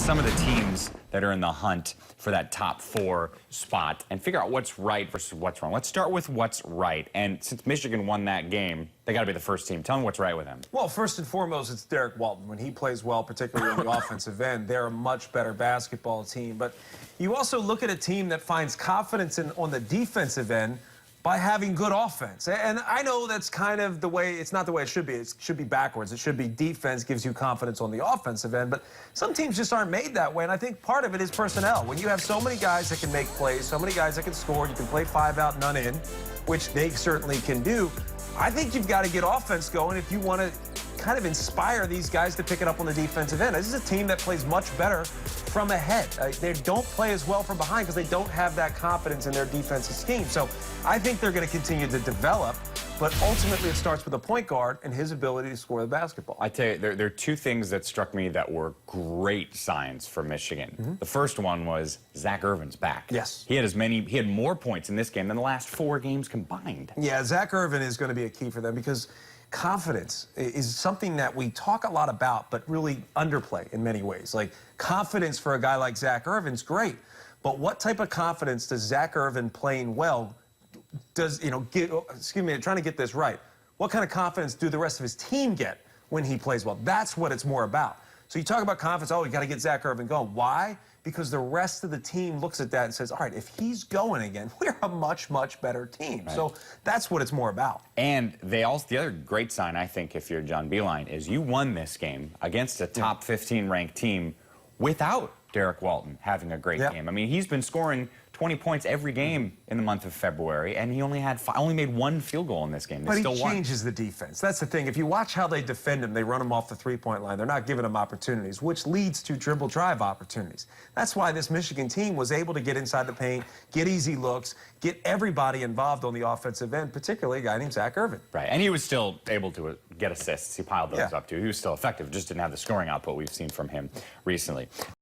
some of the teams that are in the hunt for that top 4 spot and figure out what's right versus what's wrong. Let's start with what's right. And since Michigan won that game, they got to be the first team. Tell me what's right with them. Well, first and foremost, it's Derrick Walton. When he plays well, particularly on the offensive end, they're a much better basketball team. But you also look at a team that finds confidence on the defensive end by having good offense. And I know that's kind of the way, it's not the way it should be. It should be backwards. It should be defense gives you confidence on the offensive end. But some teams just aren't made that way. And I think part of it is personnel. When you have so many guys that can make plays, so many guys that can score, you can play 5 out, none in, which they certainly can do. I think you've got to get offense going if you want to kind of inspire these guys to pick it up on the defensive end. This is a team that plays much better from ahead. They don't play as well from behind because they don't have that confidence in their defensive scheme. So I think they're going to continue to develop, but ultimately it starts with a point guard and his ability to score the basketball. I tell you, there are 2 things that struck me that were great signs for Michigan. The first one was Zach Irvin's back. Yes. He had more points in this game than the last 4 games combined. Yeah, Zach Irvin is going to be a key for them because confidence is something that we talk a lot about, but really underplay in many ways. Like, confidence for a guy like Zach Irvin's great, but what type of confidence does Zach Irvin playing well does, excuse me, I'm trying to get this right. What kind of confidence do the rest of his team get when he plays well? That's what it's more about. So you talk about confidence, oh, you got to get Zach Irvin going. Why? Because the rest of the team looks at that and says, all right, if he's going again, we're a much, much better team. Right. So that's what it's more about. And the other great sign, I think, if you're John Beilein, is you won this game against a top 15 ranked team without Derrick Walton having a great game. I mean, he's been scoring 20 points every game in the month of February, and he only made 1 field goal in this game. But he changes the defense. That's the thing. If you watch how they defend him, they run him off the 3-point line. They're not giving him opportunities, which leads to dribble drive opportunities. That's why this Michigan team was able to get inside the paint, get easy looks, get everybody involved on the offensive end, particularly a guy named Zach Irvin. Right, and he was still able to get assists. He piled those up, too. He was still effective, just didn't have the scoring output we've seen from him recently.